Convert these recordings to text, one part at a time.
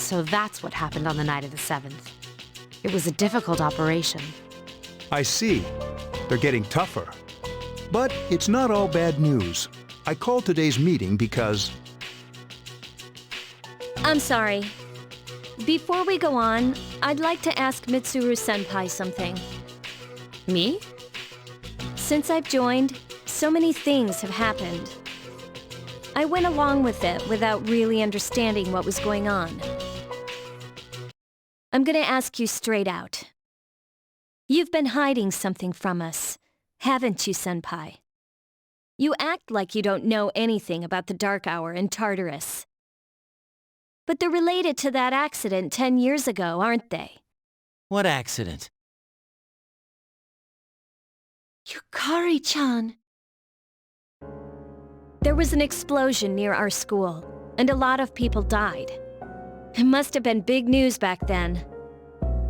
So that's what happened on the night of the 7th. It was a difficult operation. I see. They're getting tougher. But it's not all bad news. I called today's meeting because... I'm sorry. Before we go on, I'd like to ask Mitsuru-senpai something. Me? Since I've joined, so many things have happened. I went along with it without really understanding what was going on. I'm gonna ask you straight out. You've been hiding something from us, haven't you, senpai? You act like you don't know anything about the Dark Hour in Tartarus. But they're related to that accident 10 years ago, aren't they? What accident? Yukari-chan. There was an explosion near our school, and a lot of people died. It must have been big news back then.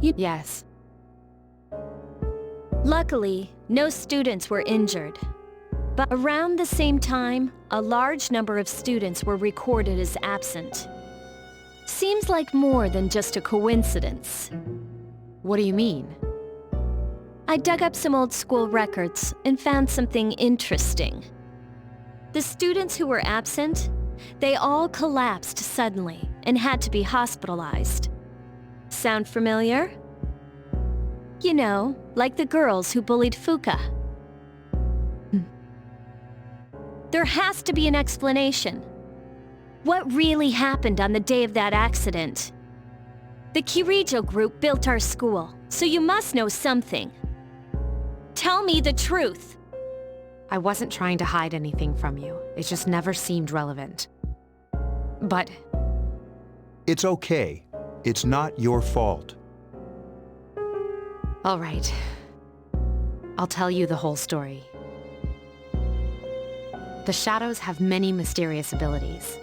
Yes. Luckily, no students were injured. But around the same time, a large number of students were recorded as absent. Seems like more than just a coincidence. What do you mean? I dug up some old school records and found something interesting. The students who were absent, they all collapsed suddenly and had to be hospitalized. Sound familiar? You know, like the girls who bullied Fuka. There has to be an explanation. What really happened on the day of that accident? The Kirijo group built our school, so you must know something. Tell me the truth. I wasn't trying to hide anything from you. It just never seemed relevant. But... It's okay. It's not your fault. all right. I'll tell you the whole story. The shadows have many mysterious abilities.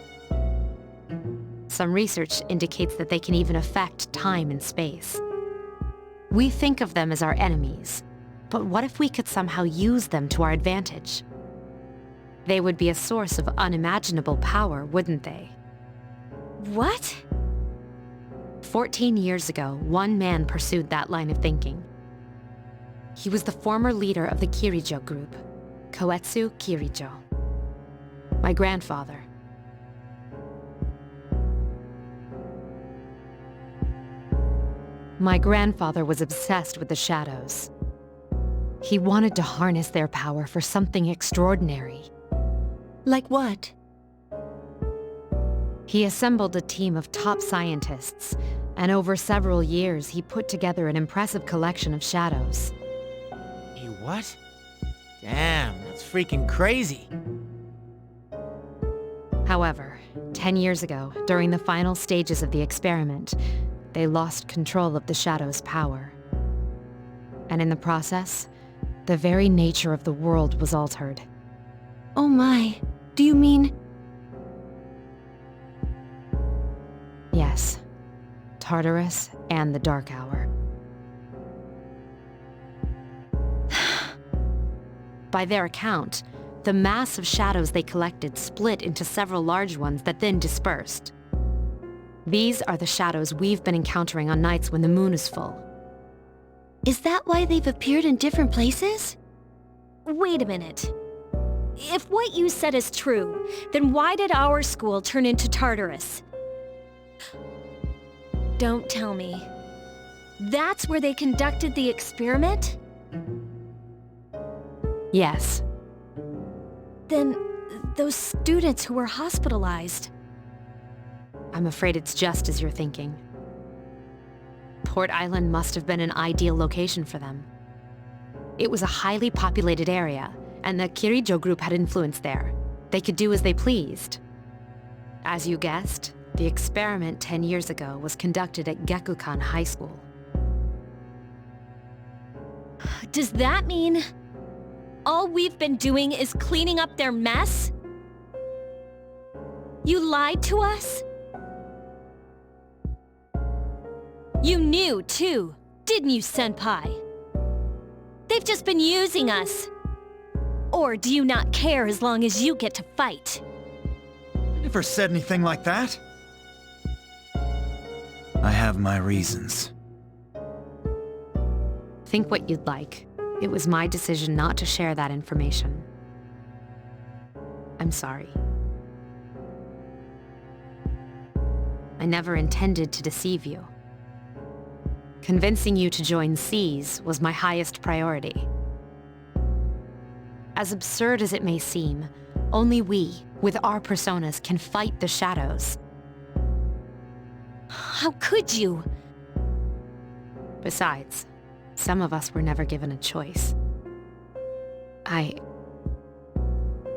Some research indicates that they can even affect time and space. We think of them as our enemies, but what if we could somehow use them to our advantage? They would be a source of unimaginable power, wouldn't they? What? 14 years ago, one man pursued that line of thinking. He was the former leader of the Kirijo group, Koetsu Kirijo. My grandfather. My grandfather was obsessed with the shadows. He wanted to harness their power for something extraordinary. Like what? He assembled a team of top scientists, and over several years he put together an impressive collection of shadows. Hey, what? Damn, that's freaking crazy. However, 10 years ago, during the final stages of the experiment, they lost control of the shadow's power. And in the process, the very nature of the world was altered. Oh my, do you mean... Yes, Tartarus and the Dark Hour. By their account, the mass of shadows they collected split into several large ones that then dispersed. These are the shadows we've been encountering on nights when the moon is full. Is that why they've appeared in different places? Wait a minute. If what you said is true, then why did our school turn into Tartarus? Don't tell me. That's where they conducted the experiment? Yes. Then, those students who were hospitalized... I'm afraid it's just as you're thinking. Port Island must have been an ideal location for them. It was a highly populated area, and the Kirijo group had influence there. They could do as they pleased. As you guessed, the experiment 10 years ago was conducted at Gekukan High School. Does that mean all we've been doing is cleaning up their mess? You lied to us? You knew, too, didn't you, Senpai? They've just been using us. Or do you not care as long as you get to fight? I never said anything like that. I have my reasons. Think what you'd like. It was my decision not to share that information. I'm sorry. I never intended to deceive you. Convincing you to join C's was my highest priority. As absurd as it may seem, only we, with our personas, can fight the shadows. How could you? Besides, some of us were never given a choice.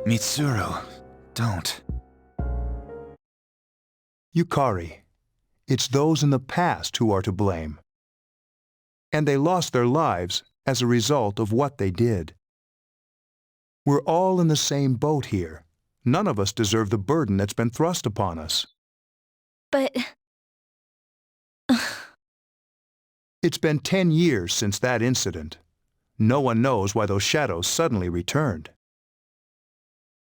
Mitsuru, don't. Yukari, it's those in the past who are to blame. And they lost their lives as a result of what they did. We're all in the same boat here. None of us deserve the burden that's been thrust upon us. But... It's been 10 years since that incident. No one knows why those shadows suddenly returned.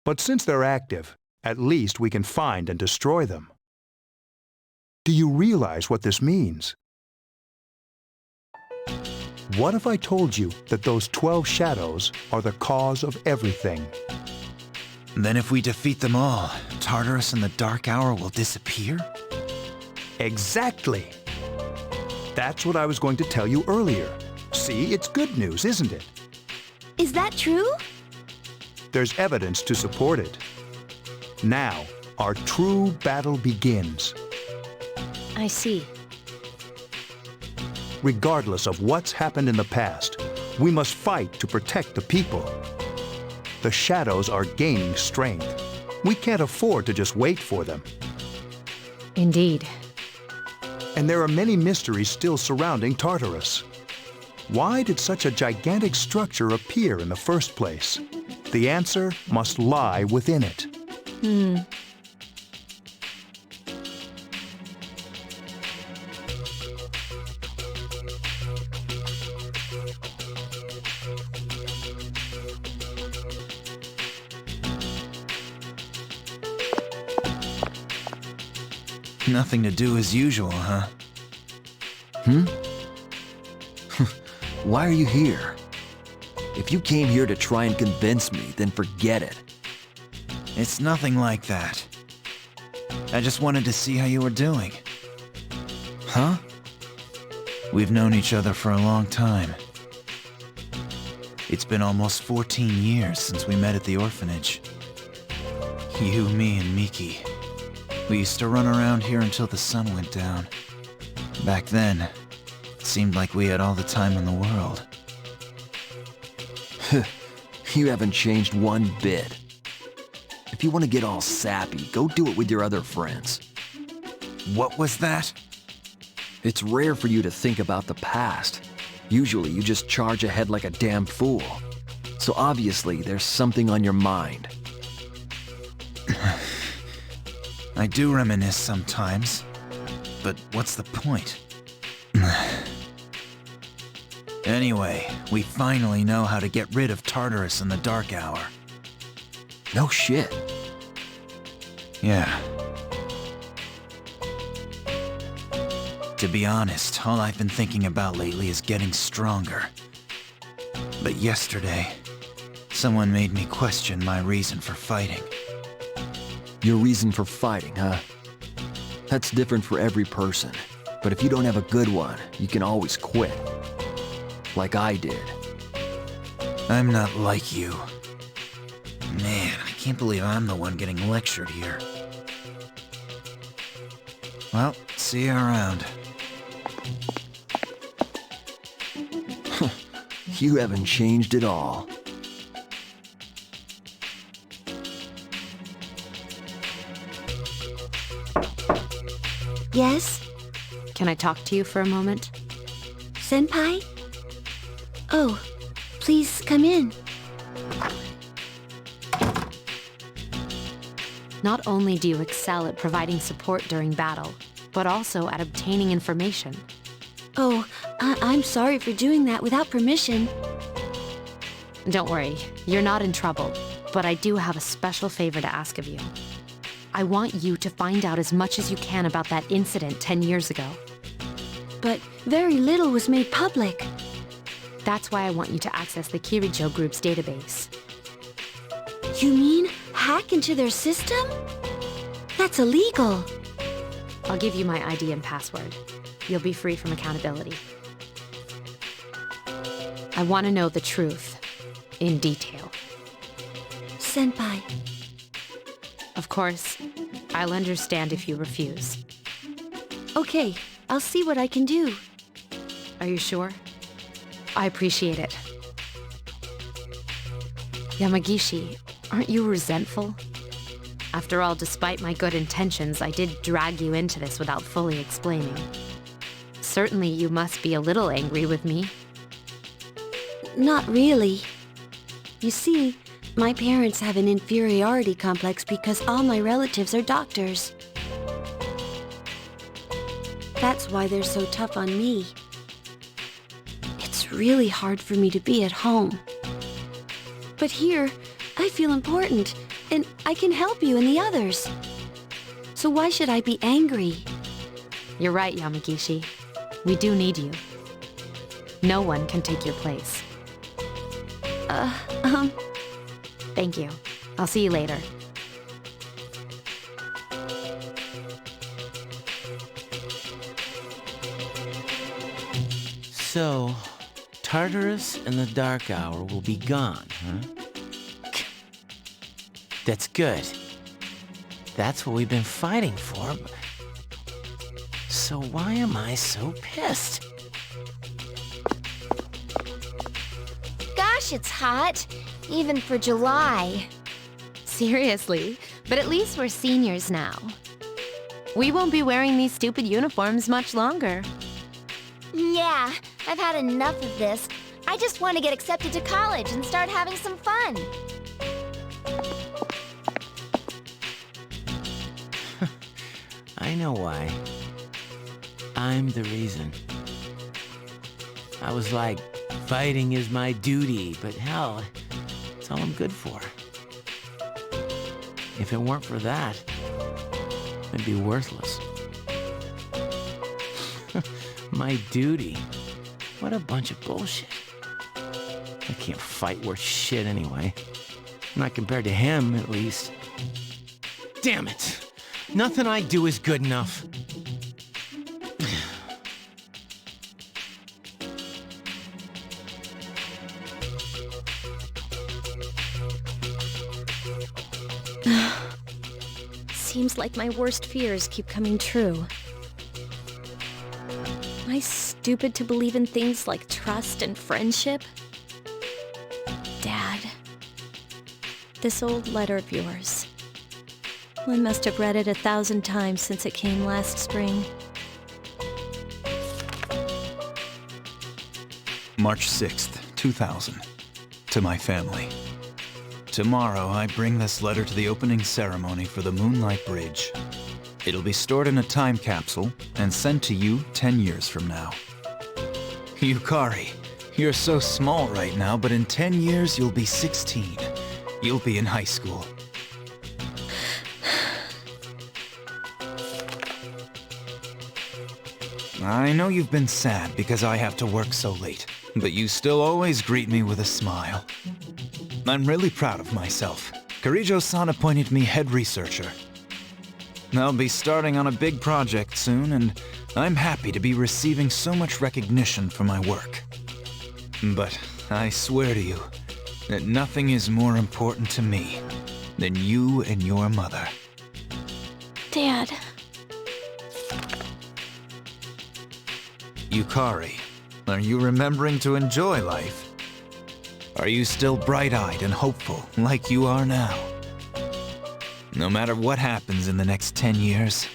But since they're active, at least we can find and destroy them. Do you realize what this means? What if I told you that those 12 shadows are the cause of everything? Then if we defeat them all, Tartarus and the Dark Hour will disappear? Exactly! That's what I was going to tell you earlier. See, it's good news, isn't it? Is that true? There's evidence to support it. Now, our true battle begins. I see. Regardless of what's happened in the past, we must fight to protect the people. The shadows are gaining strength. We can't afford to just wait for them. Indeed. And there are many mysteries still surrounding Tartarus. Why did such a gigantic structure appear in the first place? The answer must lie within it. Nothing to do as usual, huh? Why are you here? If you came here to try and convince me, then forget it. It's nothing like that. I just wanted to see how you were doing. Huh? We've known each other for a long time. It's been almost 14 years since we met at the orphanage. You, me, and Miki. We used to run around here until the sun went down. Back then, it seemed like we had all the time in the world. You haven't changed one bit. If you want to get all sappy, go do it with your other friends. What was that? It's rare for you to think about the past. Usually you just charge ahead like a damn fool. So obviously there's something on your mind. I do reminisce sometimes, but what's the point? Anyway, we finally know how to get rid of Tartarus in the Dark Hour. No shit. Yeah. To be honest, all I've been thinking about lately is getting stronger. But yesterday, someone made me question my reason for fighting. Your reason for fighting, huh? That's different for every person. But if you don't have a good one, you can always quit. Like I did. I'm not like you. Man, I can't believe I'm the one getting lectured here. Well, see you around. You haven't changed at all. Yes? Can I talk to you for a moment? Senpai? Oh, please come in. Not only do you excel at providing support during battle, but also at obtaining information. Oh, I'm sorry for doing that without permission. Don't worry, you're not in trouble, but I do have a special favor to ask of you. I want you to find out as much as you can about that incident 10 years ago. but very little was made public. That's why I want you to access the Kirijo Group's database. You mean hack into their system? That's illegal. I'll give you my ID and password. You'll be free from accountability. I want to know the truth, in detail. Senpai. Of course, I'll understand if you refuse. Okay, I'll see what I can do. Are you sure? I appreciate it. Yamagishi, aren't you resentful? After all, despite my good intentions, I did drag you into this without fully explaining. Certainly you must be a little angry with me. Not really. You see, my parents have an inferiority complex because all my relatives are doctors. That's why they're so tough on me. It's really hard for me to be at home. But here, I feel important, and I can help you and the others. So why should I be angry? You're right, Yamagishi. We do need you. No one can take your place. Thank you. I'll see you later. So, Tartarus and the Dark Hour will be gone, huh? That's good. That's what we've been fighting for. So why am I so pissed? Gosh, it's hot. Even for July. Seriously, but at least we're seniors now. We won't be wearing these stupid uniforms much longer. Yeah, I've had enough of this. I just want to get accepted to college and start having some fun. I know why. I'm the reason. I was like, fighting is my duty, but hell, it's all I'm good for. If it weren't for that, I'd be worthless. My duty? What a bunch of bullshit. I can't fight worth shit anyway. Not compared to him, at least. Damn it! Nothing I do is good enough. Seems like my worst fears keep coming true. Am I stupid to believe in things like trust and friendship? Dad, this old letter of yours. I must have read it 1,000 times since it came last spring. March 6th, 2000. To my family. Tomorrow, I bring this letter to the opening ceremony for the Moonlight Bridge. It'll be stored in a time capsule and sent to you 10 years from now. Yukari, you're so small right now, but in 10 years, you'll be 16. You'll be in high school. I know you've been sad because I have to work so late, but you still always greet me with a smile. I'm really proud of myself. Kirijo-san appointed me head researcher. I'll be starting on a big project soon, and I'm happy to be receiving so much recognition for my work. But I swear to you that nothing is more important to me than you and your mother. Dad. Yukari, are you remembering to enjoy life? Are you still bright-eyed and hopeful like you are now? No matter what happens in the next 10 years,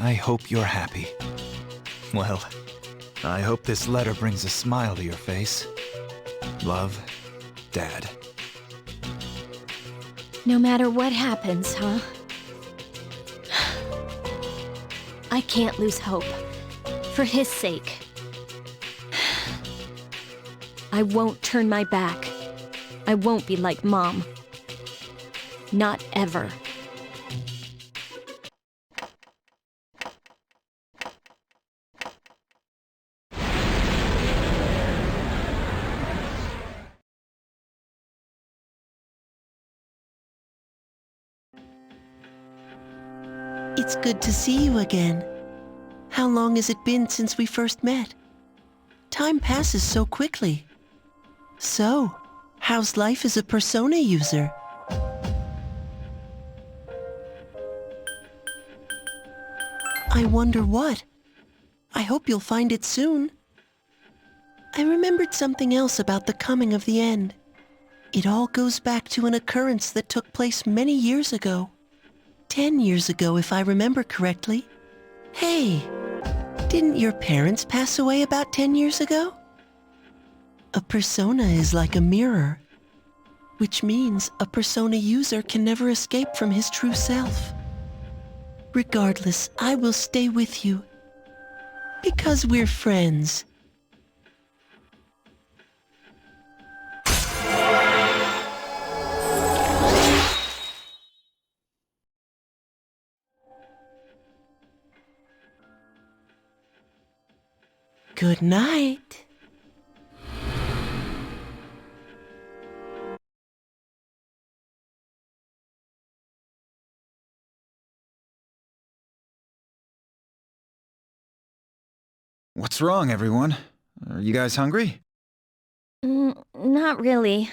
I hope you're happy. Well, I hope this letter brings a smile to your face. Love, Dad. No matter what happens, huh? I can't lose hope. For his sake. I won't turn my back. I won't be like Mom. Not ever. It's good to see you again. How long has it been since we first met? Time passes so quickly. So, how's life as a Persona user? I wonder what. I hope you'll find it soon. I remembered something else about the coming of the end. It all goes back to an occurrence that took place many years ago. 10 years ago, if I remember correctly. Hey, didn't your parents pass away about 10 years ago? A persona is like a mirror, which means a persona user can never escape from his true self. Regardless, I will stay with you. Because we're friends. Good night. What's wrong, everyone? Are you guys hungry? Not really.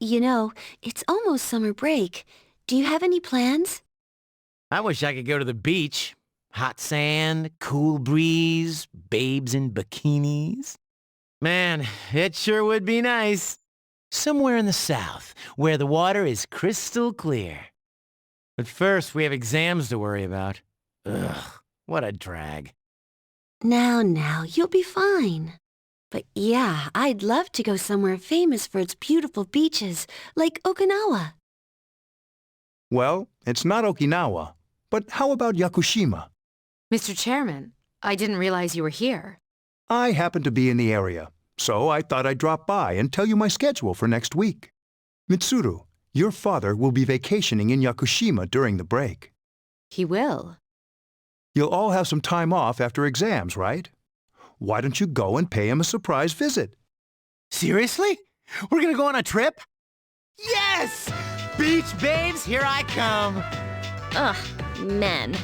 You know, it's almost summer break. Do you have any plans? I wish I could go to the beach. Hot sand, cool breeze, babes in bikinis. Man, it sure would be nice. Somewhere in the south, where the water is crystal clear. But first, we have exams to worry about. Ugh, what a drag. Now, you'll be fine. But yeah, I'd love to go somewhere famous for its beautiful beaches, like Okinawa. Well, it's not Okinawa, but how about Yakushima? Mr. Chairman, I didn't realize you were here. I happen to be in the area, so I thought I'd drop by and tell you my schedule for next week. Mitsuru, your father will be vacationing in Yakushima during the break. He will. You'll all have some time off after exams, right? Why don't you go and pay him a surprise visit? Seriously? We're gonna go on a trip? Yes! Beach babes, here I come. Ugh, men.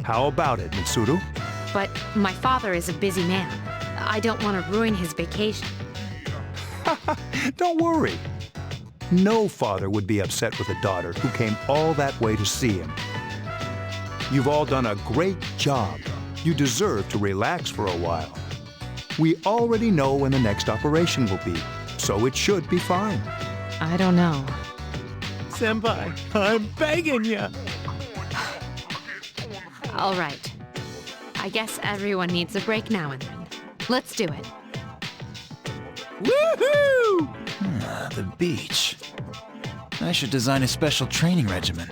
How about it, Mitsuru? But my father is a busy man. I don't want to ruin his vacation. Don't worry. No father would be upset with a daughter who came all that way to see him. You've all done a great job. You deserve to relax for a while. We already know when the next operation will be, so it should be fine. I don't know. Senpai, I'm begging ya. All right. I guess everyone needs a break now and then. Let's do it. Woohoo! The beach. I should design a special training regimen.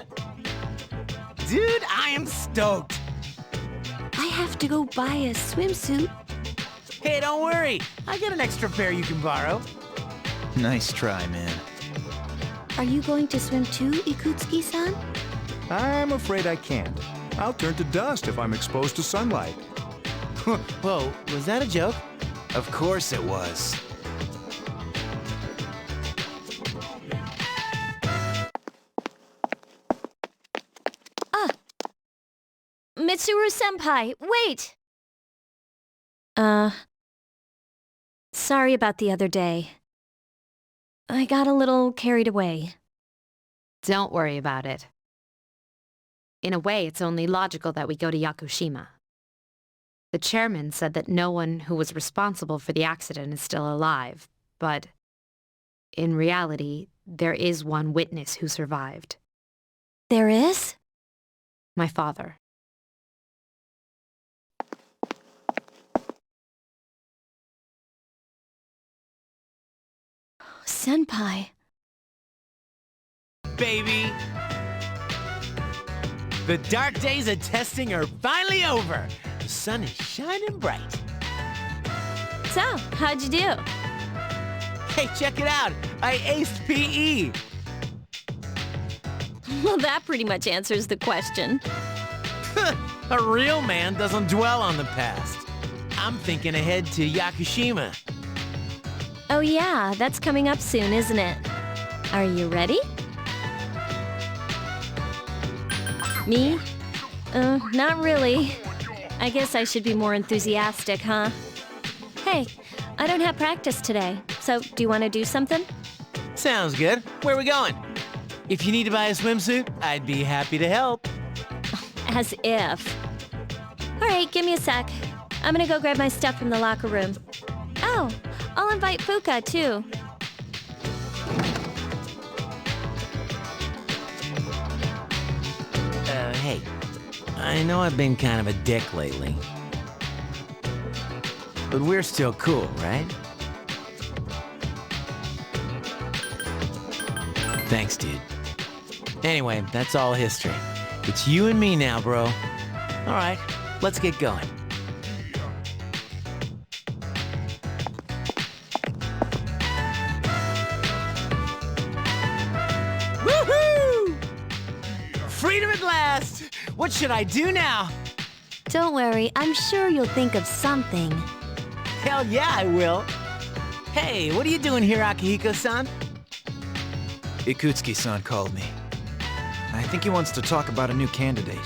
Dude, I am stoked. I have to go buy a swimsuit. Hey, don't worry. I got an extra pair you can borrow. Nice try, man. Are you going to swim too, Ikutsuki-san? I'm afraid I can't. I'll turn to dust if I'm exposed to sunlight. Whoa, was that a joke? Of course it was. Mitsuru-senpai, wait! Sorry about the other day. I got a little carried away. Don't worry about it. In a way, it's only logical that we go to Yakushima. The chairman said that no one who was responsible for the accident is still alive, but in reality, there is one witness who survived. There is? My father. Senpai. Baby. The dark days of testing are finally over. The sun is shining bright. So, how'd you do? Hey, check it out. I aced PE. Well, that pretty much answers the question. A real man doesn't dwell on the past. I'm thinking ahead to Yakushima. Oh yeah, that's coming up soon, isn't it? Are you ready? Me? Not really. I guess I should be more enthusiastic, huh? Hey, I don't have practice today, so do you want to do something? Sounds good. Where are we going? If you need to buy a swimsuit, I'd be happy to help. As if. All right, give me a sec. I'm gonna go grab my stuff from the locker room. Oh, I'll invite Fuka, too. Hey, I know I've been kind of a dick lately. But we're still cool, right? Thanks, dude. Anyway, that's all history. It's you and me now, bro. All right, let's get going. Woohoo! Freedom at last! What should I do now? Don't worry, I'm sure you'll think of something. Hell yeah, I will. Hey, what are you doing here, Akihiko-san? Ikutsuki-san called me. I think he wants to talk about a new candidate.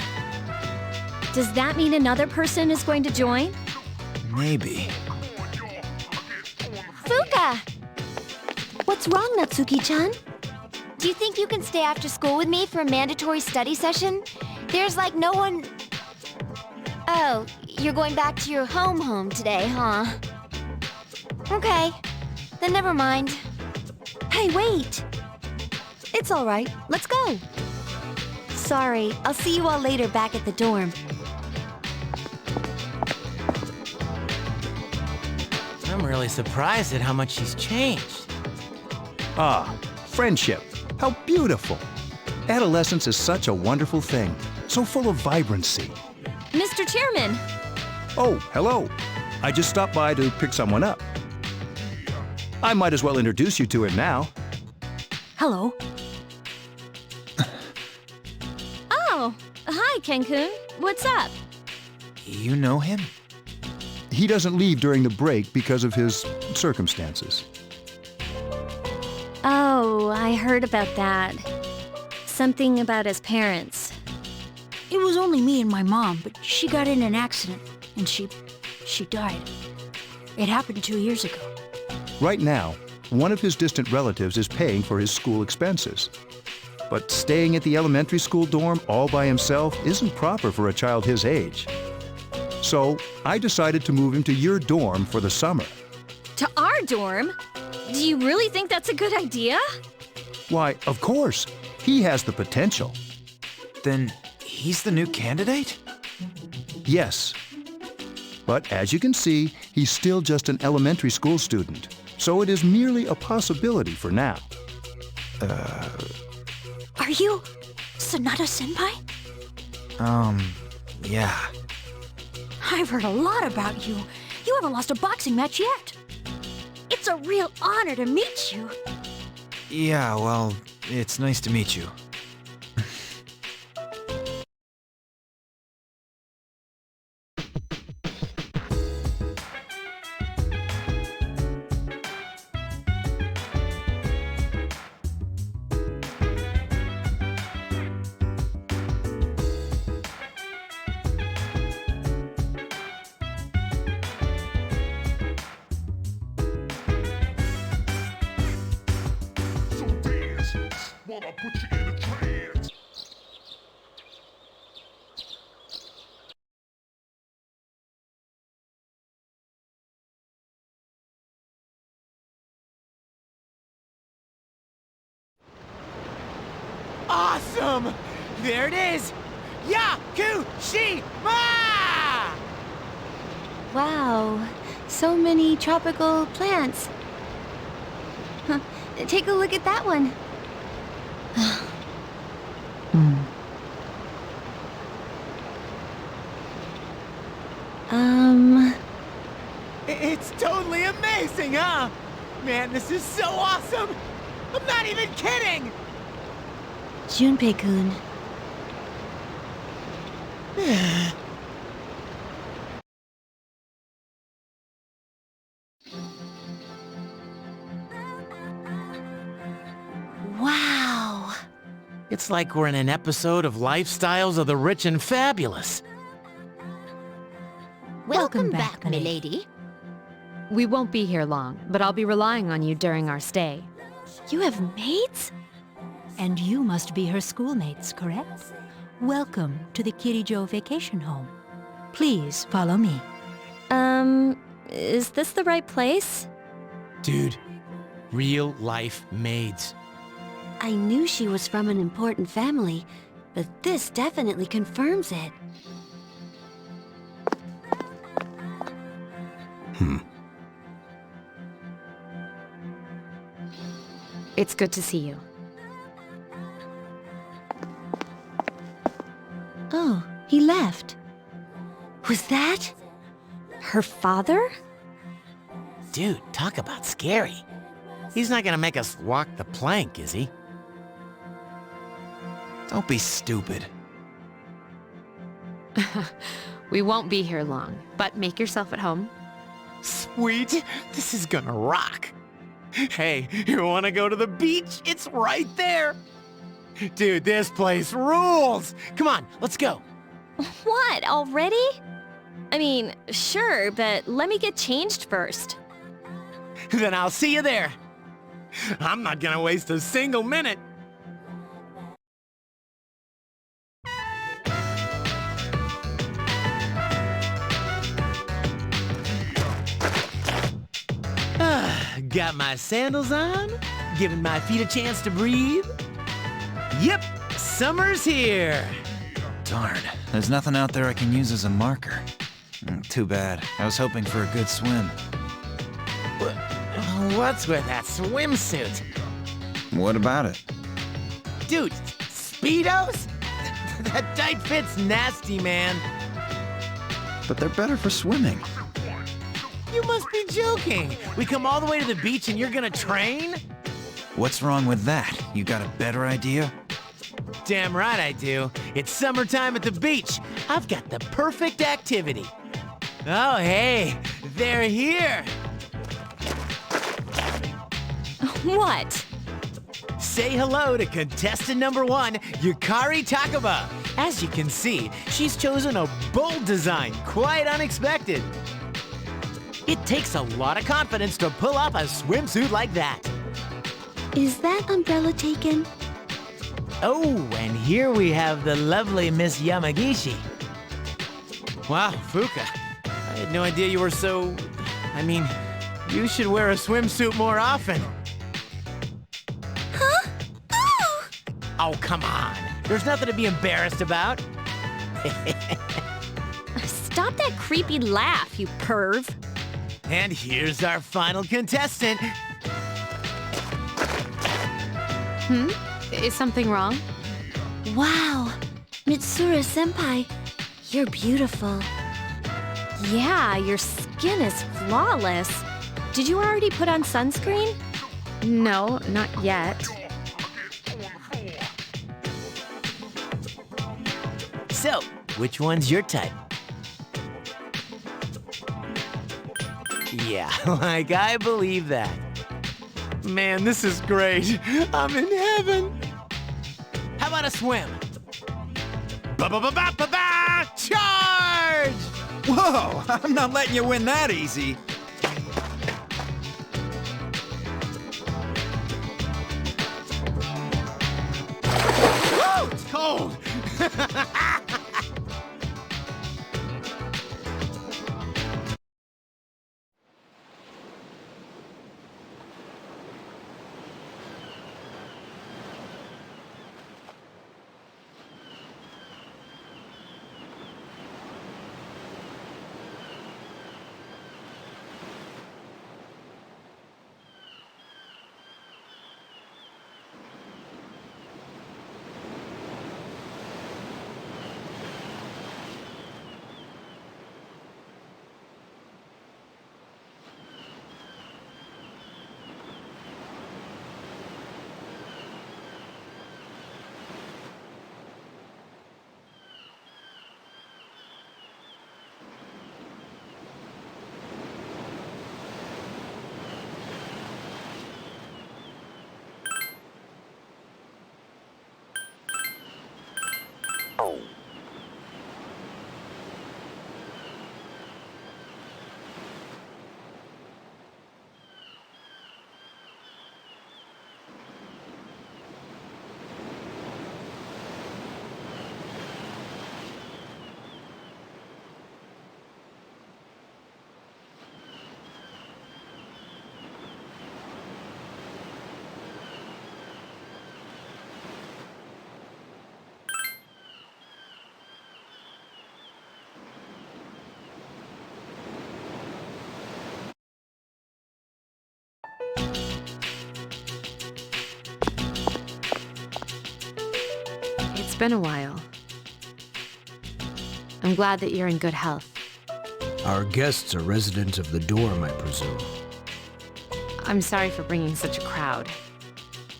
Does that mean another person is going to join? Maybe. Fuka! What's wrong, Natsuki-chan? Do you think you can stay after school with me for a mandatory study session? There's like no one... Oh, you're going back to your home today, huh? Okay, then never mind. Hey, wait! It's all right. Let's go. Sorry, I'll see you all later back at the dorm. I'm really surprised at how much she's changed. Ah, friendship. How beautiful. Adolescence is such a wonderful thing, so full of vibrancy. Mr. Chairman! Oh, hello. I just stopped by to pick someone up. I might as well introduce you to him now. Hello. Oh, hi, Ken-kun. What's up? You know him? He doesn't leave during the break because of his circumstances. Oh, I heard about that. Something about his parents. It was only me and my mom, but she got in an accident, and she died. It happened 2 years ago. Right now, one of his distant relatives is paying for his school expenses. But staying at the elementary school dorm all by himself isn't proper for a child his age. So I decided to move him to your dorm for the summer. To our dorm? Do you really think that's a good idea? Why, of course. He has the potential. Then he's the new candidate? Yes. But as you can see, he's still just an elementary school student. So it is merely a possibility for now. Are you Sanada-senpai? Yeah. I've heard a lot about you. You haven't lost a boxing match yet. It's a real honor to meet you. Yeah, well, it's nice to meet you. Awesome! There it is! Yakushima! Wow, so many tropical plants. Huh. Take a look at that one. It's totally amazing, huh? Man, this is so awesome! I'm not even kidding! Junpei-kun. It's like we're in an episode of Lifestyles of the Rich and Fabulous. Welcome back, milady. We won't be here long, but I'll be relying on you during our stay. You have maids? And you must be her schoolmates, correct? Welcome to the Kirijo vacation home. Please follow me. Is this the right place? Dude, real life maids. I knew she was from an important family, but this definitely confirms it. It's good to see you. Oh, he left. Was that? Her father? Dude, talk about scary. He's not gonna make us walk the plank, is he? Don't be stupid. We won't be here long, but make yourself at home. Sweet, this is gonna rock. Hey, you wanna go to the beach? It's right there. Dude, this place rules. Come on, let's go. What, already? I mean, sure, but let me get changed first. Then I'll see you there. I'm not gonna waste a single minute. Got my sandals on, giving my feet a chance to breathe. Yep, summer's here. Darn, there's nothing out there I can use as a marker. Too bad. I was hoping for a good swim. What's with that swimsuit? What about it? Dude, Speedos? That tight fit's nasty, man. But they're better for swimming. You must be joking. We come all the way to the beach and you're gonna train? What's wrong with that? You got a better idea? Damn right I do. It's summertime at the beach. I've got the perfect activity. Oh, hey, they're here. What? Say hello to contestant number 1, Yukari Takaba. As you can see, she's chosen a bold design, quite unexpected. It takes a lot of confidence to pull off a swimsuit like that. Is that umbrella taken? Oh, and here we have the lovely Miss Yamagishi. Wow, Fuka, I had no idea you were so... I mean, you should wear a swimsuit more often. Huh? Oh! Oh, come on. There's nothing to be embarrassed about. Stop that creepy laugh, you perv. And here's our final contestant. Is something wrong? Wow, Mitsuru-senpai, you're beautiful. Yeah, your skin is flawless. Did you already put on sunscreen? No, not yet. So, which one's your type? Yeah, like I believe that. Man, this is great. I'm in heaven. How about a swim? Ba-ba-ba-ba-ba-ba! Charge! Whoa! I'm not letting you win that easy. Woo! It's cold! been a while. I'm glad that you're in good health. Our guests are residents of the dorm, I presume. I'm sorry for bringing such a crowd.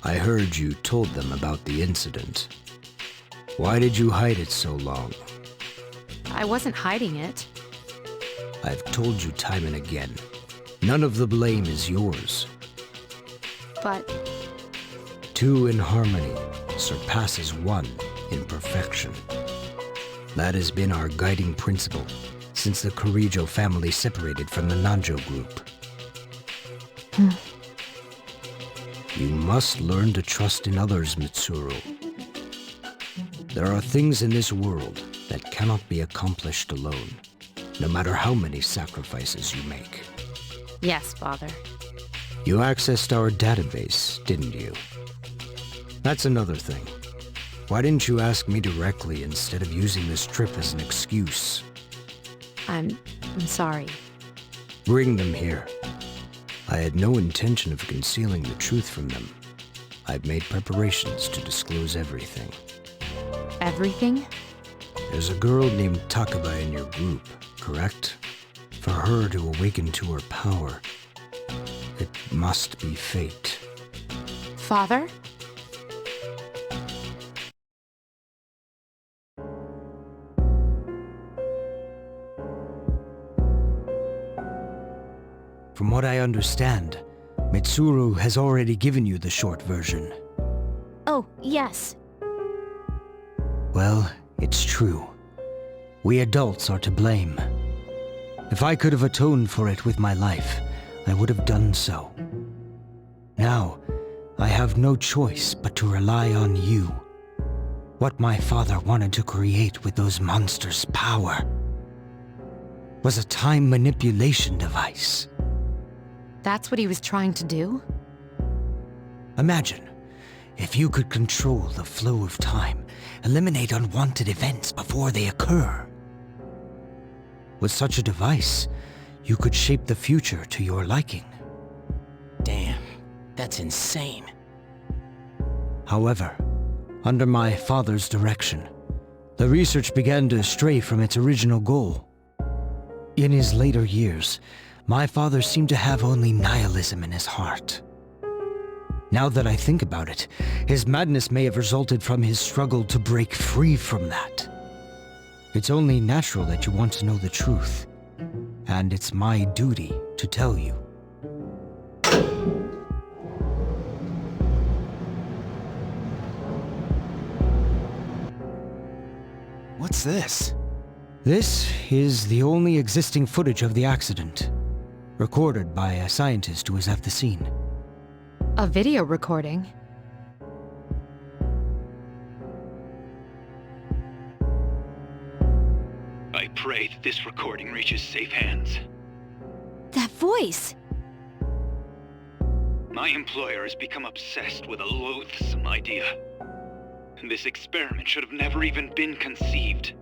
I heard you told them about the incident. Why did you hide it so long? I wasn't hiding it. I've told you time and again. None of the blame is yours. But... 2 in harmony surpasses 1 in perfection. That has been our guiding principle since the Kirijo family separated from the Nanjo group. You must learn to trust in others, Mitsuru. There are things in this world that cannot be accomplished alone, no matter how many sacrifices you make. Yes, Father. You accessed our database, didn't you? That's another thing. Why didn't you ask me directly instead of using this trip as an excuse? I'm sorry. Bring them here. I had no intention of concealing the truth from them. I've made preparations to disclose everything. Everything? There's a girl named Takaba in your group, correct? For her to awaken to her power, it must be fate. Father? From what I understand, Mitsuru has already given you the short version. Oh, yes. Well, it's true. We adults are to blame. If I could have atoned for it with my life, I would have done so. Now, I have no choice but to rely on you. What my father wanted to create with those monsters' power was a time manipulation device. That's what he was trying to do? Imagine, if you could control the flow of time, eliminate unwanted events before they occur. With such a device, you could shape the future to your liking. Damn, that's insane. However, under my father's direction, the research began to stray from its original goal. In his later years, my father seemed to have only nihilism in his heart. Now that I think about it, his madness may have resulted from his struggle to break free from that. It's only natural that you want to know the truth, and it's my duty to tell you. What's this? This is the only existing footage of the accident, recorded by a scientist who was at the scene. A video recording? I pray that this recording reaches safe hands. That voice! My employer has become obsessed with a loathsome idea. And this experiment should have never even been conceived.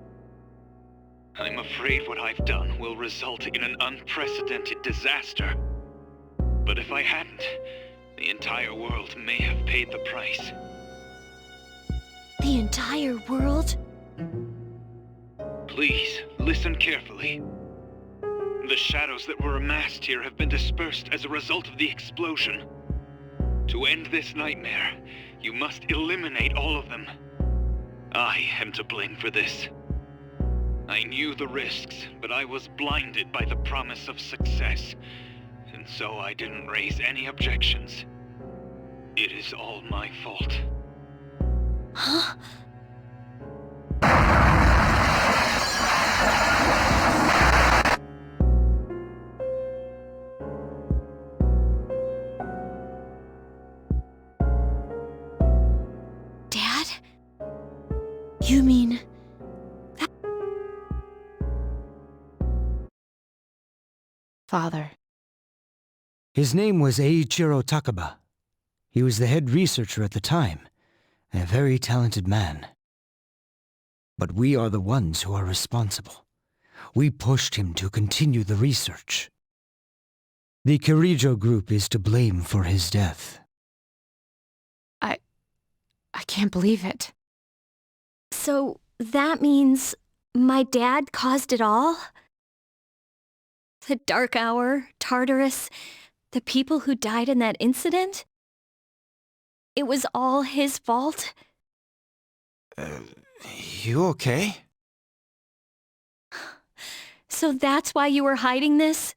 I'm afraid what I've done will result in an unprecedented disaster. But if I hadn't, the entire world may have paid the price. The entire world? Please, listen carefully. The shadows that were amassed here have been dispersed as a result of the explosion. To end this nightmare, you must eliminate all of them. I am to blame for this. I knew the risks, but I was blinded by the promise of success, and so I didn't raise any objections. It is all my fault. Huh? Dad? You mean... Father. His name was Eiichiro Takaba. He was the head researcher at the time, and a very talented man. But we are the ones who are responsible. We pushed him to continue the research. The Kirijo group is to blame for his death. I can't believe it. So that means my dad caused it all? The dark hour, Tartarus, the people who died in that incident? It was all his fault? You okay? So that's why you were hiding this?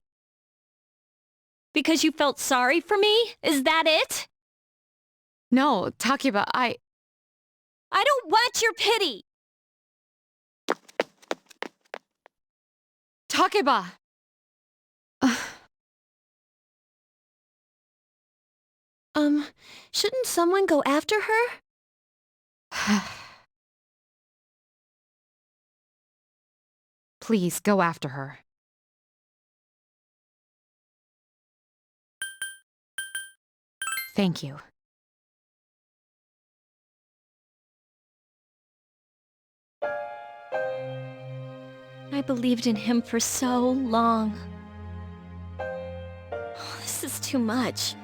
Because you felt sorry for me? Is that it? No, Takeba, I don't want your pity! Takeba! Shouldn't someone go after her? Please, go after her. Thank you. I believed in him for so long. This is too much.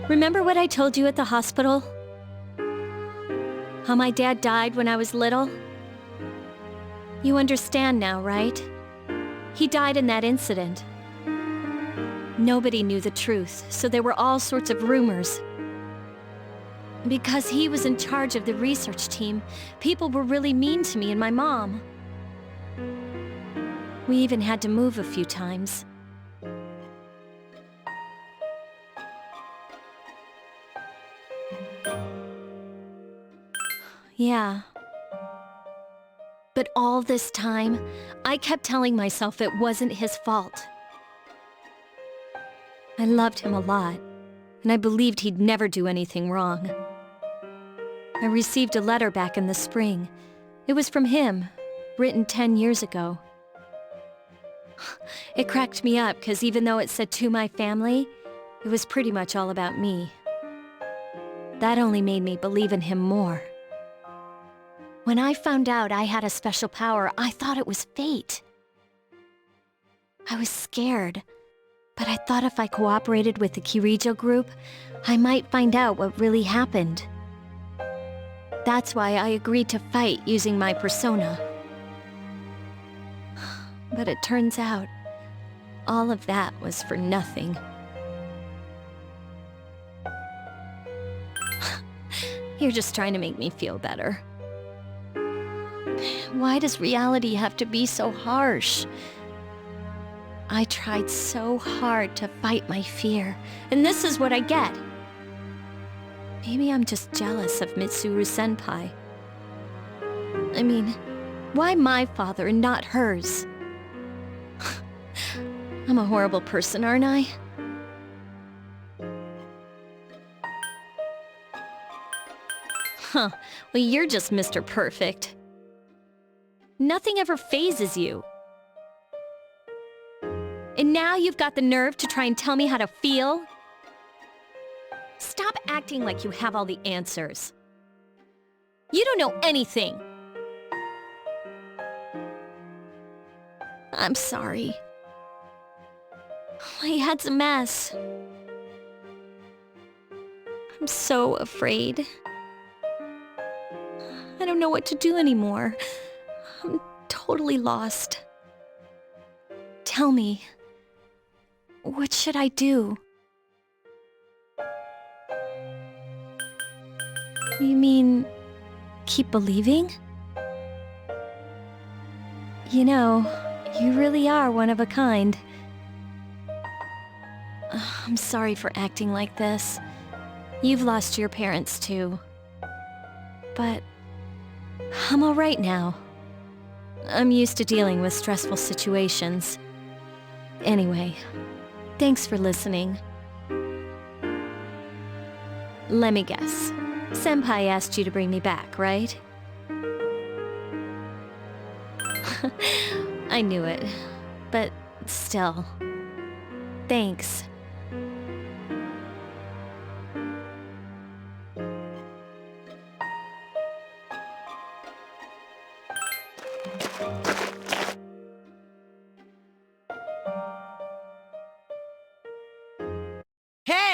Remember what I told you at the hospital? How my dad died when I was little? You understand now, right? He died in that incident. Nobody knew the truth, so there were all sorts of rumors. Because he was in charge of the research team, people were really mean to me and my mom. We even had to move a few times. Yeah. But all this time, I kept telling myself it wasn't his fault. I loved him a lot, and I believed he'd never do anything wrong. I received a letter back in the spring. It was from him, written 10 years ago. It cracked me up because even though it said to my family, it was pretty much all about me. That only made me believe in him more. When I found out I had a special power, I thought it was fate. I was scared, but I thought if I cooperated with the Kirijo group, I might find out what really happened. That's why I agreed to fight using my persona. But it turns out, all of that was for nothing. You're just trying to make me feel better. Why does reality have to be so harsh? I tried so hard to fight my fear, and this is what I get. Maybe I'm just jealous of Mitsuru-senpai. I mean, why my father and not hers? I'm a horrible person, aren't I? Huh, well you're just Mr. Perfect. Nothing ever phases you. And now you've got the nerve to try and tell me how to feel? Stop acting like you have all the answers. You don't know anything. I'm sorry. My head's a mess. I'm so afraid. I don't know what to do anymore. I'm totally lost. Tell me, what should I do? You mean, keep believing? You know, you really are one of a kind. I'm sorry for acting like this. You've lost your parents too. But I'm all right now. I'm used to dealing with stressful situations. Anyway, thanks for listening. Let me guess. Senpai asked you to bring me back, right? I knew it, but still. Thanks.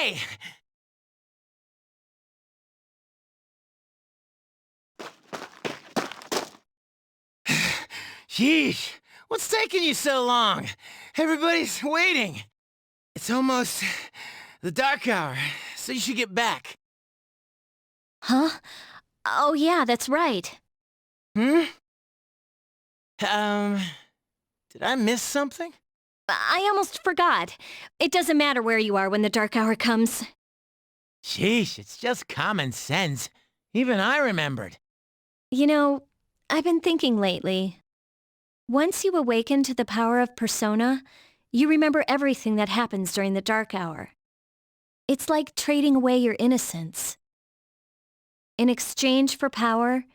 Hey! Sheesh, what's taking you so long? Everybody's waiting. It's almost the dark hour, so you should get back. Huh? Oh yeah, that's right. Hmm? Did I miss something? I almost forgot. It doesn't matter where you are when the dark hour comes. Sheesh, it's just common sense. Even I remembered. You know, I've been thinking lately. Once you awaken to the power of persona, you remember everything that happens during the dark hour. It's like trading away your innocence. In exchange for power,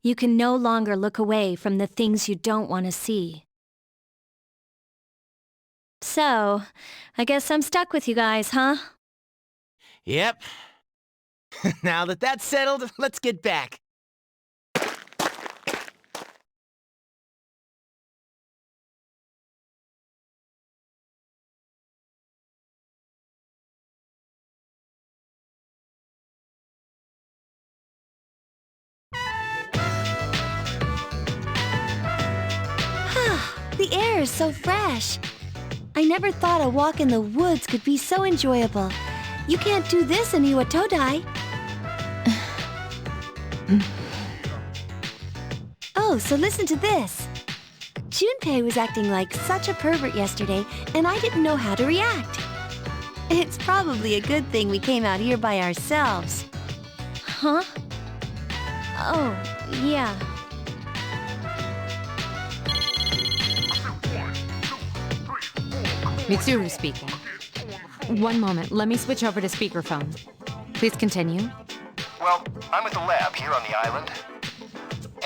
you can no longer look away from the things you don't want to see. So, I guess I'm stuck with you guys, huh? Yep. Now that that's settled, let's get back. The air is so fresh. I never thought a walk in the woods could be so enjoyable. You can't do this in Iwatodai. Oh, so listen to this. Junpei was acting like such a pervert yesterday, and I didn't know how to react. It's probably a good thing we came out here by ourselves. Huh? Oh, yeah. Mitsuru speaking. One moment, let me switch over to speakerphone. Please continue. Well, I'm at the lab here on the island,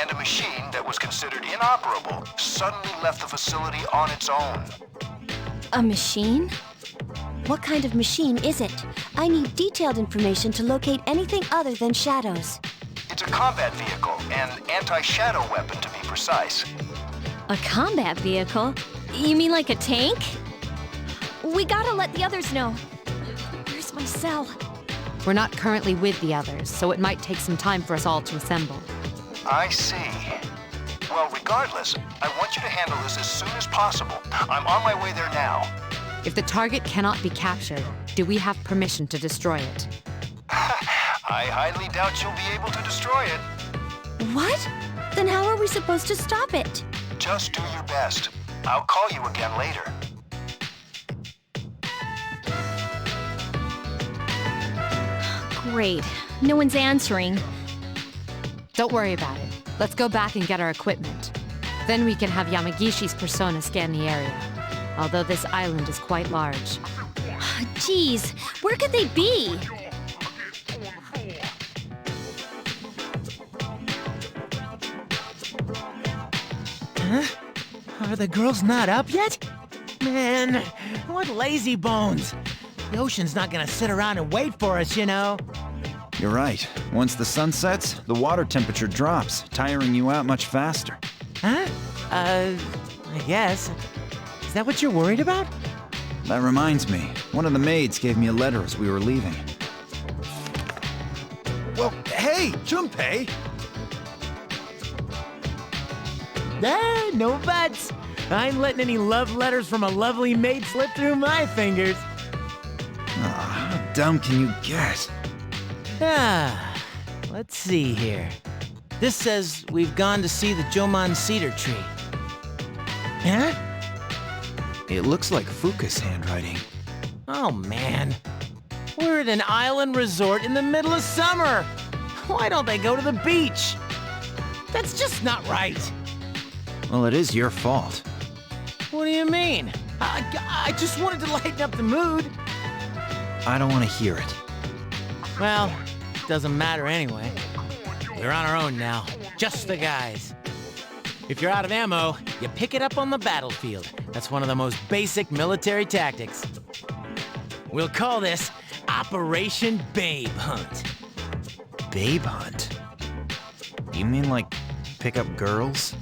and a machine that was considered inoperable suddenly left the facility on its own. A machine? What kind of machine is it? I need detailed information to locate anything other than shadows. It's a combat vehicle, an anti-shadow weapon to be precise. A combat vehicle? You mean like a tank? We gotta let the others know. Where's my cell? We're not currently with the others, so it might take some time for us all to assemble. I see. Well, regardless, I want you to handle this as soon as possible. I'm on my way there now. If the target cannot be captured, do we have permission to destroy it? I highly doubt you'll be able to destroy it. What? Then how are we supposed to stop it? Just do your best. I'll call you again later. Great. No one's answering. Don't worry about it. Let's go back and get our equipment. Then we can have Yamagishi's persona scan the area. Although this island is quite large. Jeez, where could they be? Huh? Are the girls not up yet? Man, what lazy bones. The ocean's not gonna sit around and wait for us, you know. You're right. Once the sun sets, the water temperature drops, tiring you out much faster. Huh? I guess. Is that what you're worried about? That reminds me. One of the maids gave me a letter as we were leaving. Well, hey, Junpei! No buts. I ain't letting any love letters from a lovely maid slip through my fingers. How dumb can you get? Let's see here. This says we've gone to see the Jomon cedar tree. Huh? It looks like Fuka's handwriting. Oh, man. We're at an island resort in the middle of summer. Why don't they go to the beach? That's just not right. Well, it is your fault. What do you mean? I just wanted to lighten up the mood. I don't want to hear it. Well, it doesn't matter anyway. We're on our own now, just the guys. If you're out of ammo, you pick it up on the battlefield. That's one of the most basic military tactics. We'll call this Operation Babe Hunt. Babe hunt? You mean like pick up girls?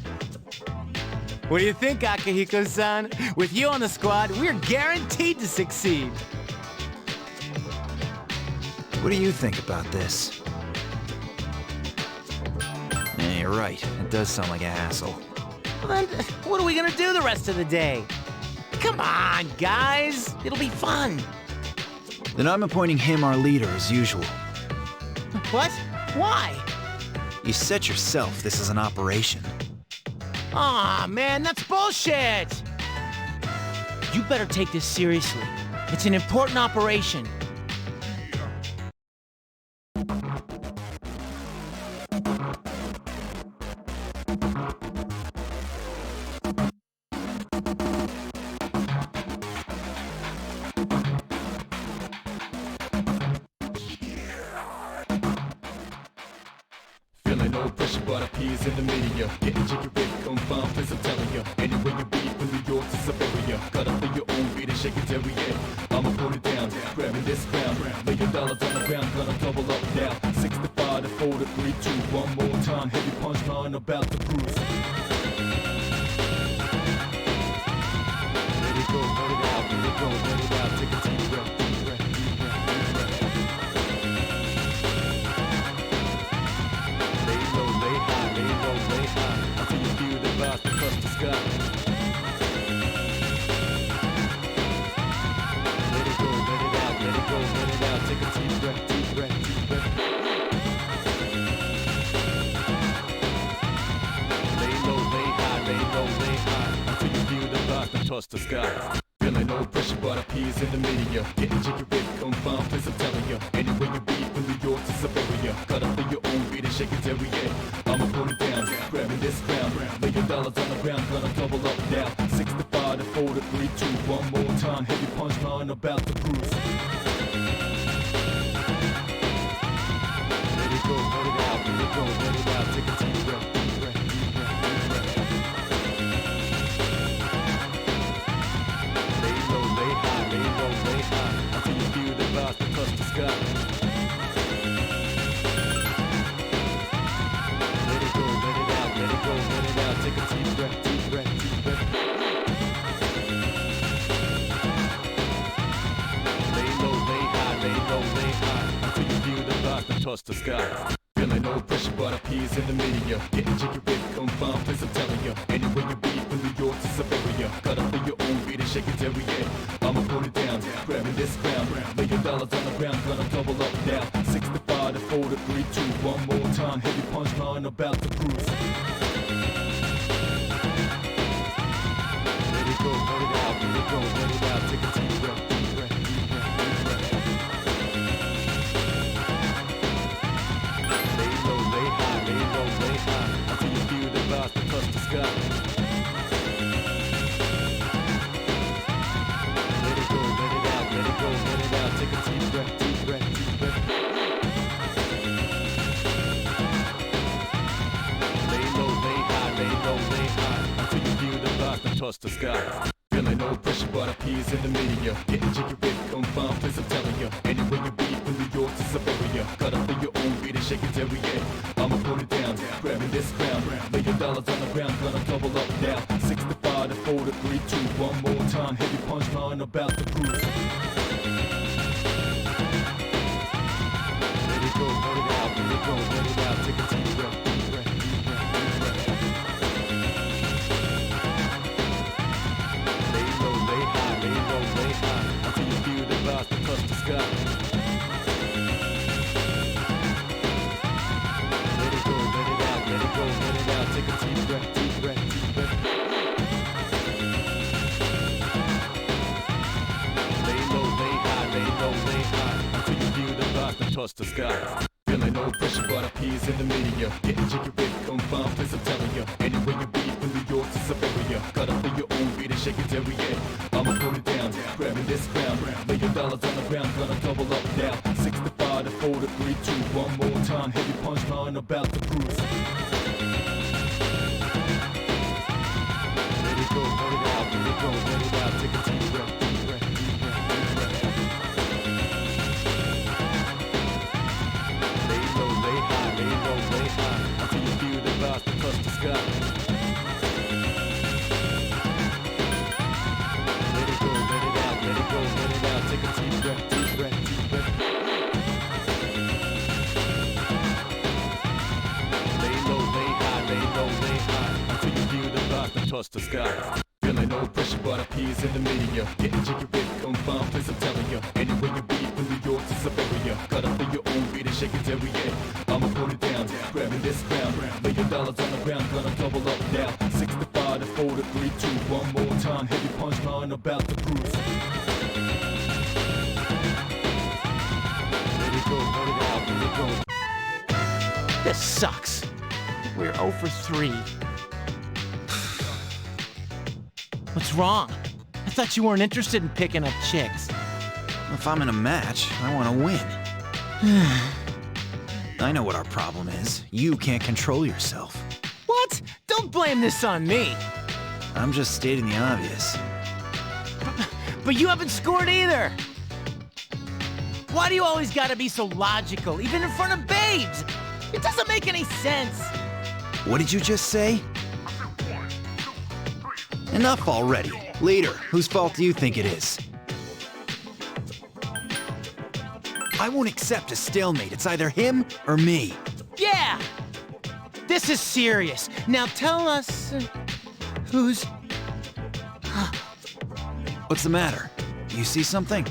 What do you think, Akihiko-san? With you on the squad, we're guaranteed to succeed. What do you think about this? Yeah, you're right. It does sound like a hassle. Well, then, what are we gonna do the rest of the day? Come on, guys. It'll be fun. Then I'm appointing him our leader as usual. What? Why? You said yourself this is an operation. Aw, man, that's bullshit! You better take this seriously. It's an important operation. Feeling no pressure, but appears in the media. Getting jiggy with confirmed, please I'm telling you. Anywhere you be, from New York to Siberia. Got up in your own beat and shake it every day. I'ma put it down, grabbing this crown. $1 million on the ground, gonna double up now. 65 to 4 to 3, 2, one more time. Heavy punchline about to cruise. Let it go, let it out, let it go, let it out. Take a deep breath, deep breath, deep breath, deep breath. Lay low, lay high, lay low, lay high. Until you feel the vibes that touch the sky. Let it go, let it out, let it go, let it out. Take a deep breath, deep breath, deep breath. Lay low, lay high, lay low, lay high. Until you feel the vibes that touch the sky. Feeling no pressure, but appears in the media. Getting jiggy with confirmed, please I'm telling you. Anywhere you be, from New York to Siberia. Got up in your own beat and shake it every day. I'ma put it down, grabbing this crown. $1 million on the ground, gonna double up now. 65 to 4 to 3, 2, one more time. Heavy punchline about to cruise. Let it go, let it out, let it go, let it out. Take a deep breath, deep breath, deep breath, deep breath. Lay low, lay high, lay low, lay high. Until you feel the vibes that touch the sky. Let it go, let it out, let it go, let it out. Take a deep breath, deep breath, deep breath. Lay low, lay high, lay low, lay high. Until you feel the vibes that touch the sky. Feeling no pressure, but appears in the media. Getting jiggy with confirmed, please I'm telling you. Anywhere you be, from New York to Siberia. Got up in your own beat and shake it every day. I'ma put it down, grabbing this crown. $1 million on the ground, gonna double up now. 65 to 4 to 3, 2, one more time. Heavy punchline about to cruise. Let it go, let it out, let it go, let it out. Take a deep breath, deep breath, deep breath, deep breath. Lay low, lay high, lay low, lay high. Until you feel the vibes that touch the sky. Let it go, let it out, let it go, let it out. Take a deep breath, deep breath, deep breath. Lay low, lay high, lay low, lay high. Until you feel the vibes that touch the sky. Feeling no pressure, but appears in the media. Getting jiggy with confirmed, please I'm telling you. Anywhere you be, from New York to Siberia. Got up in your own beat and shake it every day. I'ma put it down, grabbing this crown. $1 million on the ground, gonna double up now. 65 to 4 to 3, 2, one more time. Heavy punchline about to cruise. Let it go, let it out, let it go, let it out. Take a deep breath, deep breath, deep breath, deep breath. Lay low, lay high, lay low, lay high. Until you feel the vibes that touch the sky. Let it go, let it out, let it go, let it out. Take a deep breath, deep breath, deep breath. Lay low, lay high, lay low, lay high. Until you feel the vibes that touch the sky. Feeling no pressure, but appears in the media. Getting jiggy with confirmed, please I'm telling you. Anywhere you be, from New York to Siberia. Got up in your own beat and shake it every day. I'ma put it down, grabbing this crown. $1 million on the ground, gonna double up now. 65 to 4 to 3, 2, one more time. Heavy punchline about to cruise. Let it go, let it out, let it go, let it out. Take a deep breath, deep breath, deep breath, deep breath. Lay low, lay high, lay low, lay high. Until you feel the vibes that touch the sky. Let it go, let it out, let it go, let it out. Take a deep breath, deep breath, deep breath. touch the sky. Feeling no pressure, but our peers in the media. Getting jiggy with confined place, I'm telling ya. Anywhere you be, from New York to Siberia. Cut up for your own beat and shake it till we end. I'ma put it down, grabbing this crown. Lay your dollars on the ground, gonna double up now. 65 to 4 to 3, 2, one more time. Heavy punchline about to cruise. Let it go, let it out, let it go. This sucks. We're 0 for 3. What's wrong? I thought you weren't interested in picking up chicks. If I'm in a match, I want to win. I know what our problem is. You can't control yourself. What? Don't blame this on me. I'm just stating the obvious. But you haven't scored either. Why do you always gotta be so logical, even in front of babes? It doesn't make any sense. What did you just say? Enough already. Leader, whose fault do you think it is? I won't accept a stalemate. It's either him or me. Yeah! This is serious. Now tell us... who's... What's the matter? You see something?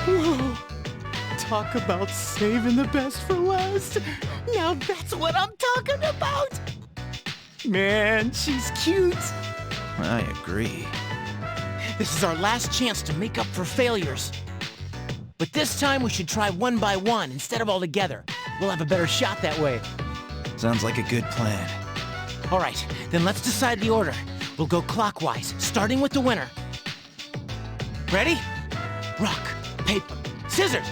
Whoa! Talk about saving the best for last. Now that's what I'm talking about. Man, she's cute. I agree. This is our last chance to make up for failures. But this time we should try one by one instead of all together. We'll have a better shot that way. Sounds like a good plan. All right, then let's decide the order. We'll go clockwise, starting with the winner. Ready? Rock, paper, scissors!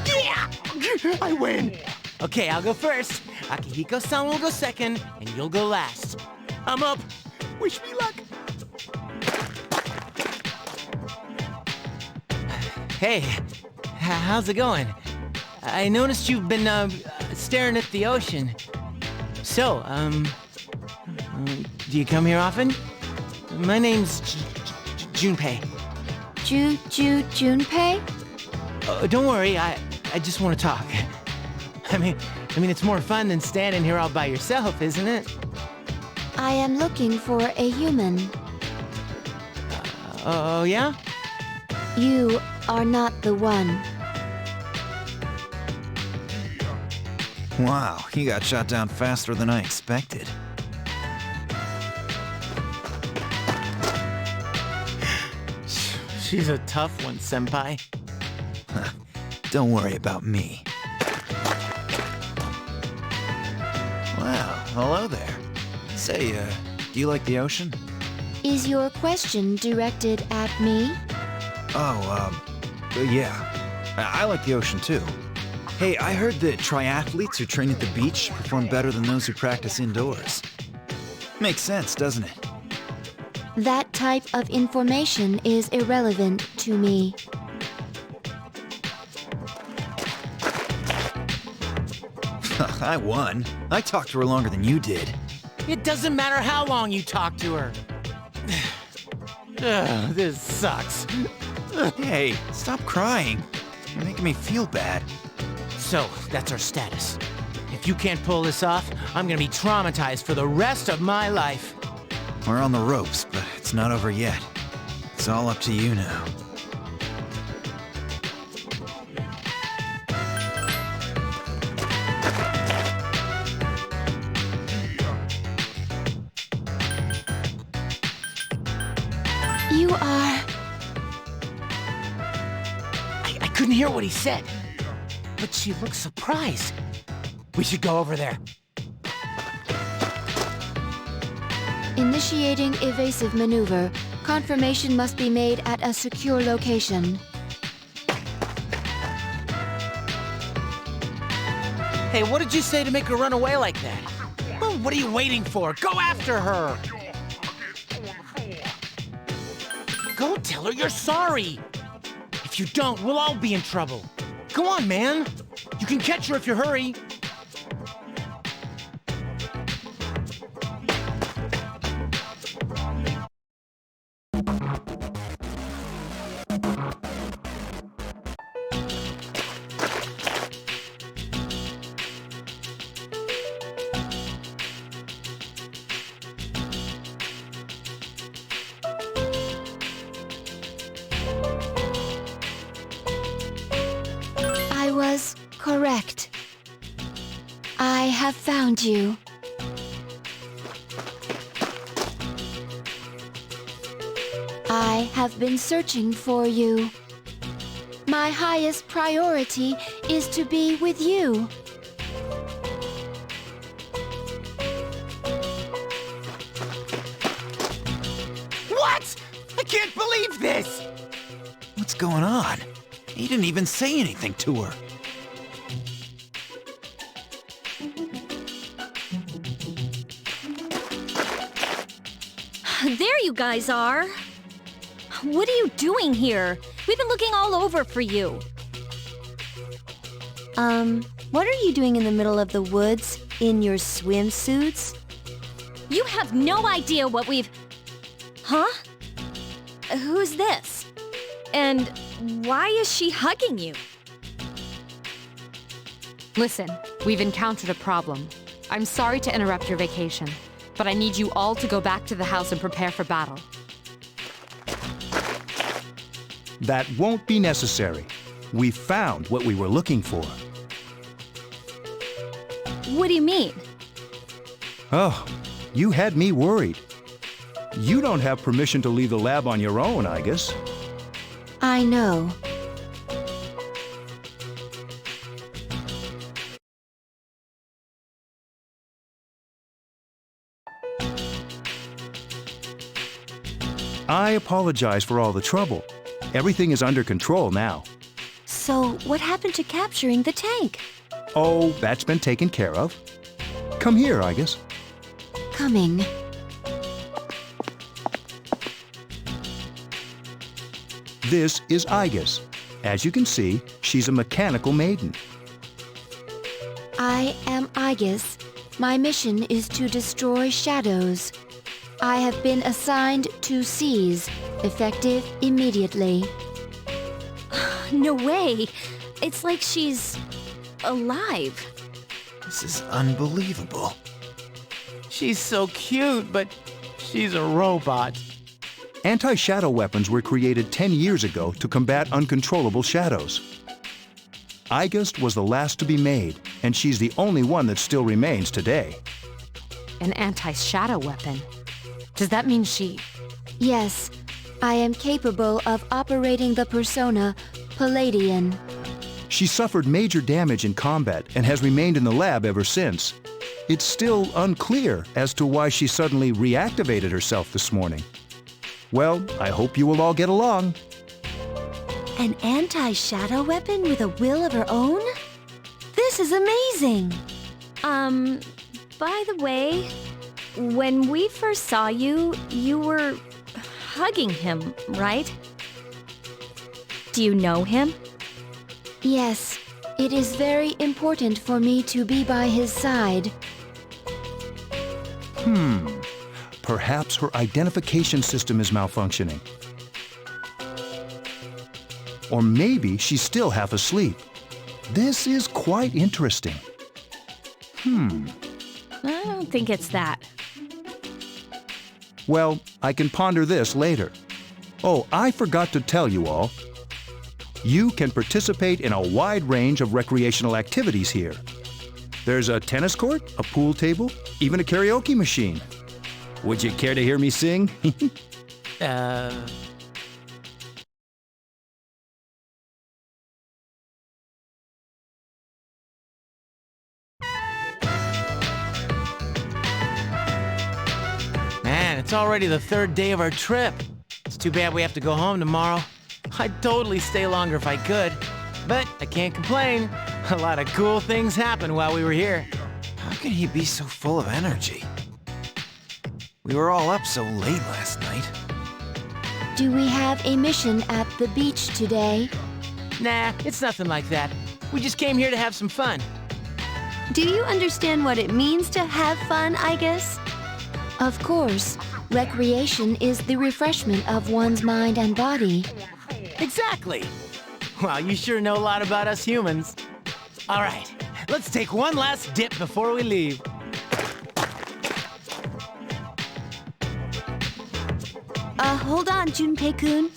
Yeah! I win! Okay, I'll go first. Akihiko-san will go second, and you'll go last. I'm up. Wish me luck. Hey, how's it going? I noticed you've been, staring at the ocean. So, do you come here often? My name's Junpei. Junpei? Don't worry, I just want to talk. I mean, it's more fun than standing here all by yourself, isn't it? I am looking for a human. Oh, yeah? You are not the one. Wow, he got shot down faster than I expected. She's a tough one, senpai. Don't worry about me. Wow, hello there. Say, do you like the ocean? Is your question directed at me? Oh, yeah. I like the ocean too. Hey, I heard that triathletes who train at the beach perform better than those who practice indoors. Makes sense, doesn't it? That type of information is irrelevant to me. I won. I talked to her longer than you did. It doesn't matter how long you talk to her. Ugh, this sucks. Hey, stop crying. You're making me feel bad. So, that's our status. If you can't pull this off, I'm gonna be traumatized for the rest of my life. We're on the ropes, but it's not over yet. It's all up to you now. You are... I couldn't hear what he said, but she looks surprised. We should go over there. Initiating evasive maneuver. Confirmation must be made at a secure location. Hey, what did you say to make her run away like that? Well, what are you waiting for? Go after her! Go tell her you're sorry! If you don't, we'll all be in trouble. Go on, man! You can catch her if you hurry. I have found you. I have been searching for you. My highest priority is to be with you. What? I can't believe this! What's going on? He didn't even say anything to her. There you guys are. What are you doing here? We've been looking all over for you. What are you doing in the middle of the woods in your swimsuits? You have no idea what we've... Huh? Who's this? And why is she hugging you? Listen, we've encountered a problem. I'm sorry to interrupt your vacation, but I need you all to go back to the house and prepare for battle. That won't be necessary. We found what we were looking for. What do you mean? Oh, you had me worried. You don't have permission to leave the lab on your own, I guess. I know. I apologize for all the trouble. Everything is under control now. So, what happened to capturing the tank? Oh, that's been taken care of. Come here, Igus. Coming. This is Igus. As you can see, she's a mechanical maiden. I am Igus. My mission is to destroy shadows. I have been assigned to seize, effective immediately. No way. It's like she's... alive. This is unbelievable. She's so cute, but she's a robot. Anti-shadow weapons were created 10 years ago to combat uncontrollable shadows. Igus was the last to be made, and she's the only one that still remains today. An anti-shadow weapon? Does that mean she... Yes, I am capable of operating the persona Palladian. She suffered major damage in combat and has remained in the lab ever since. It's still unclear as to why she suddenly reactivated herself this morning. Well, I hope you will all get along. An anti-shadow weapon with a will of her own? This is amazing! By the way, when we first saw you, you were hugging him, right? Do you know him? Yes, it is very important for me to be by his side. Perhaps her identification system is malfunctioning. Or maybe she's still half asleep. This is quite interesting. I don't think it's that. Well, I can ponder this later. Oh, I forgot to tell you all. You can participate in a wide range of recreational activities here. There's a tennis court, a pool table, even a karaoke machine. Would you care to hear me sing? Man, it's already the third day of our trip. It's too bad we have to go home tomorrow. I'd totally stay longer if I could, but I can't complain. A lot of cool things happened while we were here. How can he be so full of energy? We were all up so late last night. Do we have a mission at the beach today? Nah, it's nothing like that. We just came here to have some fun. Do you understand what it means to have fun, Igus? Of course. Recreation is the refreshment of one's mind and body. Exactly. Well, you sure know a lot about us humans. All right, let's take one last dip before we leave. Hold on, Junpei-kun.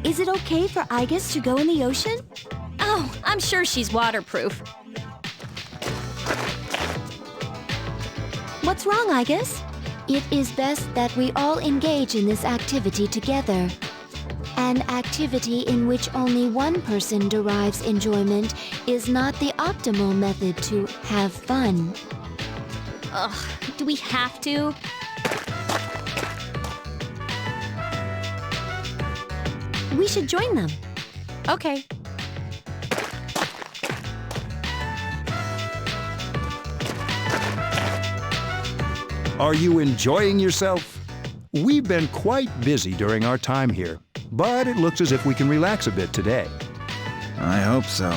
Is it okay for Igus to go in the ocean? Oh, I'm sure she's waterproof. What's wrong, Igus? It is best that we all engage in this activity together. An activity in which only one person derives enjoyment is not the optimal method to have fun. Ugh, do we have to? We should join them. Okay. Are you enjoying yourself? We've been quite busy during our time here, but it looks as if we can relax a bit today. I hope so.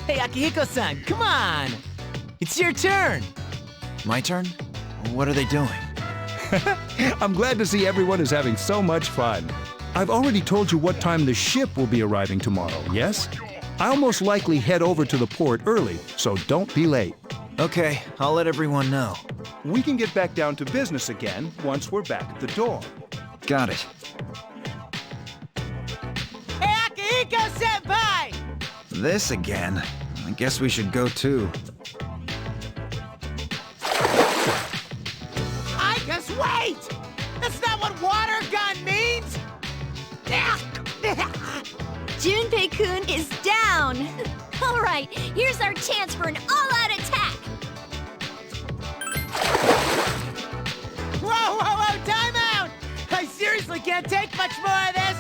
Hey, Akihiko-san, come on! It's your turn! My turn? What are they doing? I'm glad to see everyone is having so much fun. I've already told you what time the ship will be arriving tomorrow, yes? I'll most likely head over to the port early, so don't be late. Okay, I'll let everyone know. We can get back down to business again once we're back at the door. Got it. Hey, Akihiko-senpai! This again? I guess we should go too. Igus, wait! That's not what water gun means! Junpei-kun is down! All right, here's our chance for an all-out attack! Whoa, time out! I seriously can't take much more of this!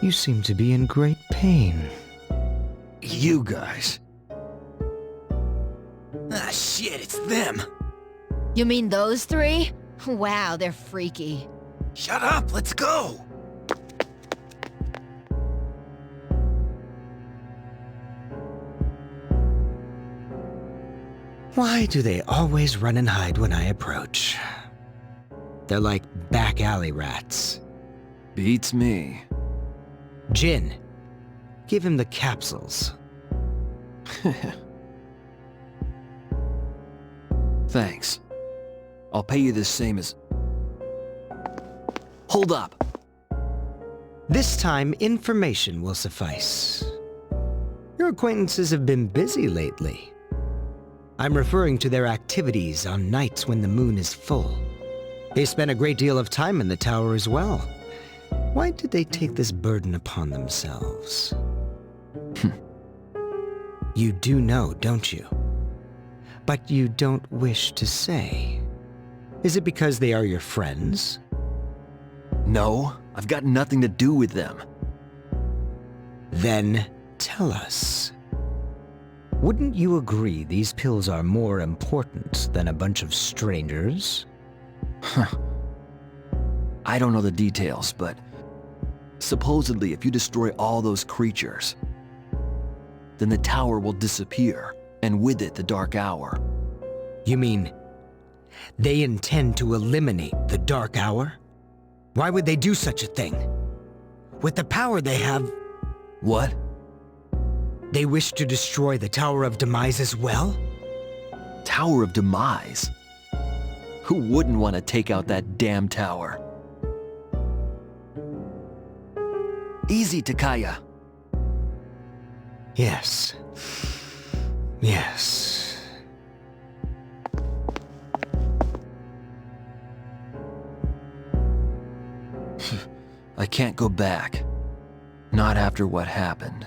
You seem to be in great pain. You guys. Ah, shit, it's them. You mean those three? Wow, they're freaky. Shut up, let's go. Why do they always run and hide when I approach? They're like back alley rats. Beats me. Jin, give him the capsules. Thanks. I'll pay you the same as... Hold up! This time, information will suffice. Your acquaintances have been busy lately. I'm referring to their activities on nights when the moon is full. They spend a great deal of time in the tower as well. Why did they take this burden upon themselves? You do know, don't you? But you don't wish to say. Is it because they are your friends? No, I've got nothing to do with them. Then tell us. Wouldn't you agree these pills are more important than a bunch of strangers? I don't know the details, but supposedly if you destroy all those creatures, then the tower will disappear, and with it the Dark Hour. You mean they intend to eliminate the Dark Hour? Why would they do such a thing? With the power they have... What? They wish to destroy the Tower of Demise as well? Tower of Demise? Who wouldn't want to take out that damn tower? Easy, Takaya. Yes. Yes. I can't go back. Not after what happened.